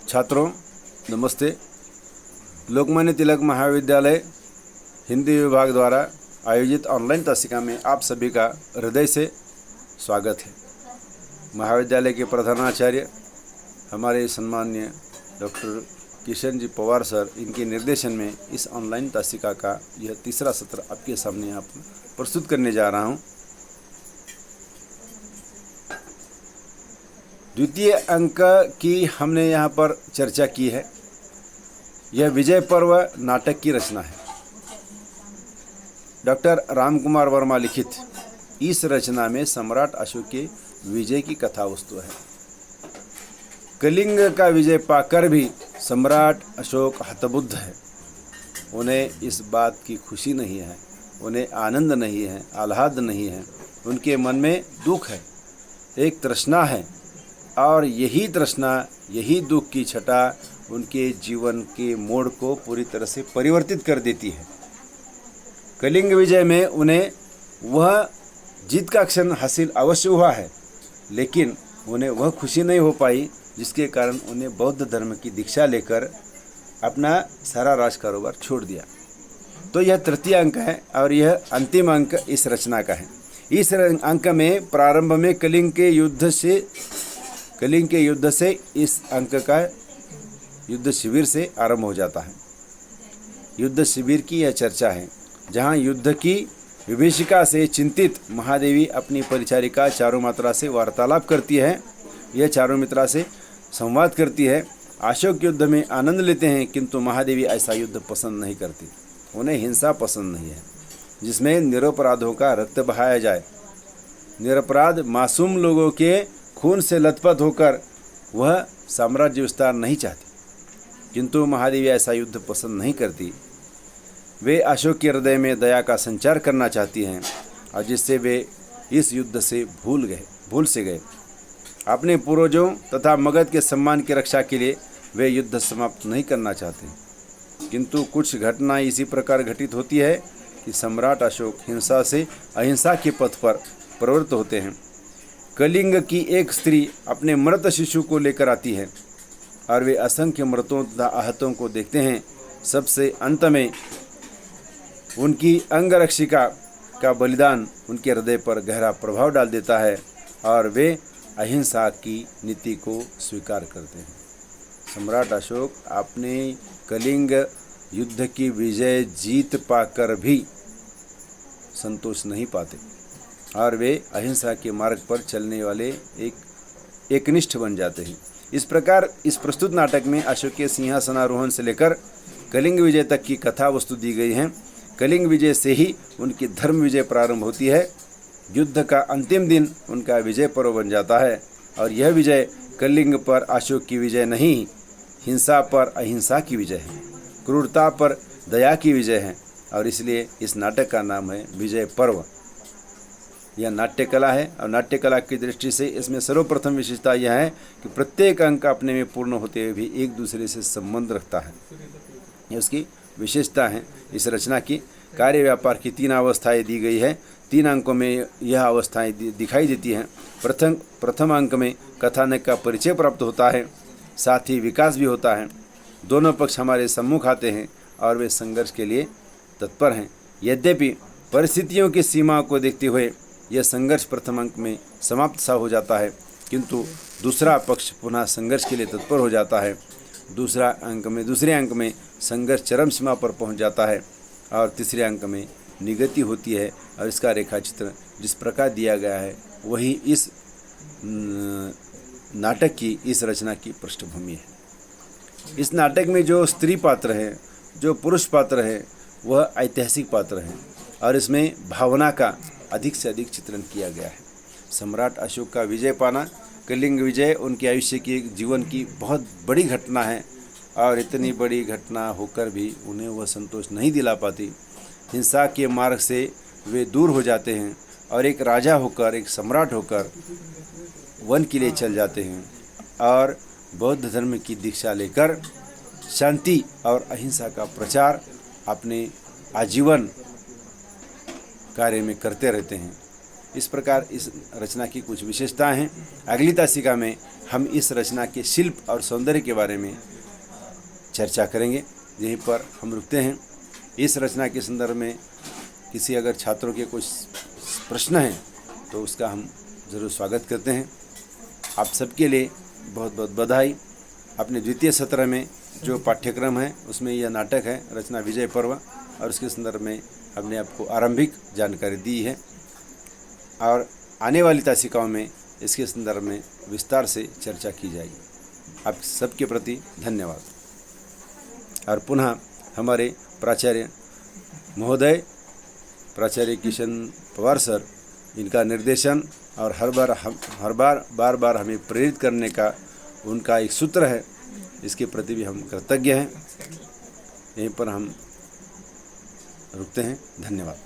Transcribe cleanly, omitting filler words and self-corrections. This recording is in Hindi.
छात्रों नमस्ते। लोकमान्य तिलक महाविद्यालय हिंदी विभाग द्वारा आयोजित ऑनलाइन तासिका में आप सभी का हृदय से स्वागत है। महाविद्यालय के प्रधानाचार्य हमारे सम्माननीय डॉक्टर किशन जी पवार सर, इनके निर्देशन में इस ऑनलाइन तासिका का यह तीसरा सत्र आपके सामने आप प्रस्तुत करने जा रहा हूँ। द्वितीय अंक की हमने यहाँ पर चर्चा की है। यह विजय पर्व नाटक की रचना है। डॉक्टर रामकुमार वर्मा लिखित इस रचना में सम्राट अशोक के विजय की कथा वस्तु है। कलिंग का विजय पाकर भी सम्राट अशोक हतबुद्ध है। उन्हें इस बात की खुशी नहीं है, उन्हें आनंद नहीं है, आह्लाद नहीं है। उनके मन में दुख है, एक तृष्णा है, और यही तृष्णा, यही दुख की छटा उनके जीवन के मोड़ को पूरी तरह से परिवर्तित कर देती है। कलिंग विजय में उन्हें वह जीत का क्षण हासिल अवश्य हुआ है, लेकिन उन्हें वह खुशी नहीं हो पाई जिसके कारण उन्हें बौद्ध धर्म की दीक्षा लेकर अपना सारा राज कारोबार छोड़ दिया। तो यह तृतीय अंक है और यह अंतिम अंक इस रचना का है। इस अंक में प्रारंभ में कलिंग के युद्ध से इस अंक का युद्ध शिविर से आरंभ हो जाता है। युद्ध शिविर की यह चर्चा है, जहां युद्ध की विभीषिका से चिंतित महादेवी अपनी परिचारिका चारुमात्रा से वार्तालाप करती है। यह चारुमित्रा से संवाद करती है। अशोक युद्ध में आनंद लेते हैं, किंतु महादेवी ऐसा युद्ध पसंद नहीं करती। उन्हें हिंसा पसंद नहीं है जिसमें निरपराधों का रक्त बहाया जाए। निरपराध मासूम लोगों के खून से लथपथ होकर वह साम्राज्य विस्तार नहीं चाहती, किंतु महादेवी ऐसा युद्ध पसंद नहीं करती। वे अशोक के हृदय में दया का संचार करना चाहती हैं, और जिससे वे इस युद्ध से भूल से गए। अपने पूर्वजों तथा मगध के सम्मान की रक्षा के लिए वे युद्ध समाप्त नहीं करना चाहते, किंतु कुछ घटना इसी प्रकार घटित होती है कि सम्राट अशोक हिंसा से अहिंसा के पथ पर प्रवृत्त होते हैं। कलिंग की एक स्त्री अपने मृत शिशु को लेकर आती है और वे असंख्य मृतों तथा आहतों को देखते हैं। सबसे अंत में उनकी अंगरक्षिका का बलिदान उनके हृदय पर गहरा प्रभाव डाल देता है और वे अहिंसा की नीति को स्वीकार करते हैं। सम्राट अशोक अपने कलिंग युद्ध की विजय जीत पाकर भी संतोष नहीं पाते और वे अहिंसा के मार्ग पर चलने वाले एकनिष्ठ बन जाते हैं। इस प्रकार इस प्रस्तुत नाटक में अशोक के सिंहासनारोहण से लेकर कलिंग विजय तक की कथा वस्तु दी गई है। कलिंग विजय से ही उनकी धर्म विजय प्रारंभ होती है। युद्ध का अंतिम दिन उनका विजय पर्व बन जाता है, और यह विजय कलिंग पर अशोक की विजय नहीं, हिंसा पर अहिंसा की विजय है, क्रूरता पर दया की विजय है, और इसलिए इस नाटक का नाम है विजय पर्व। यह नाट्य कला है, और नाट्य कला की दृष्टि से इसमें सर्वप्रथम विशेषता यह है कि प्रत्येक अंक अपने में पूर्ण होते हुए भी एक दूसरे से संबंध रखता है। यह उसकी विशेषता है। इस रचना की कार्य व्यापार की 3 अवस्थाएं दी गई है। 3 अंकों में यह अवस्थाएं दिखाई देती हैं। प्रथम अंक में कथानक का परिचय प्राप्त होता है, साथ ही विकास भी होता है। दोनों पक्ष हमारे सम्मुख आते हैं और वे संघर्ष के लिए तत्पर हैं। यद्यपि परिस्थितियों की सीमा को देखते हुए यह संघर्ष प्रथम अंक में समाप्त सा हो जाता है, किंतु दूसरा पक्ष पुनः संघर्ष के लिए तत्पर हो जाता है। दूसरे अंक में संघर्ष चरम सीमा पर पहुंच जाता है, और तीसरे अंक में निगति होती है। और इसका रेखाचित्र जिस प्रकार दिया गया है वही इस नाटक की, इस रचना की पृष्ठभूमि है। इस नाटक में जो स्त्री पात्र है, जो पुरुष पात्र है, वह ऐतिहासिक पात्र है, और इसमें भावना का अधिक से अधिक चित्रण किया गया है। सम्राट अशोक का विजय पाना, कलिंग विजय उनके आयुष्य की, जीवन की बहुत बड़ी घटना है, और इतनी बड़ी घटना होकर भी उन्हें वह संतोष नहीं दिला पाती। हिंसा के मार्ग से वे दूर हो जाते हैं और एक राजा होकर, एक सम्राट होकर वन के लिए चल जाते हैं, और बौद्ध धर्म की दीक्षा लेकर शांति और अहिंसा का प्रचार अपने आजीवन कार्य में करते रहते हैं। इस प्रकार इस रचना की कुछ विशेषताएं हैं। अगली तासिका में हम इस रचना के शिल्प और सौंदर्य के बारे में चर्चा करेंगे। यहीं पर हम रुकते हैं। इस रचना के संदर्भ में किसी अगर छात्रों के कुछ प्रश्न हैं तो उसका हम ज़रूर स्वागत करते हैं। आप सबके लिए बहुत बहुत बधाई। अपने द्वितीय सत्र में जो पाठ्यक्रम है उसमें यह नाटक है रचना विजय पर्व, और उसके संदर्भ में हमने आपको आरंभिक जानकारी दी है, और आने वाली तासिकाओं में इसके संदर्भ में विस्तार से चर्चा की जाएगी। आप सबके प्रति धन्यवाद। और पुनः हमारे प्राचार्य महोदय, प्राचार्य किशन पवार सर, इनका निर्देशन और बार बार हमें प्रेरित करने का उनका एक सूत्र है, इसके प्रति भी हम कृतज्ञ हैं। यहीं पर हम रुकते हैं। धन्यवाद।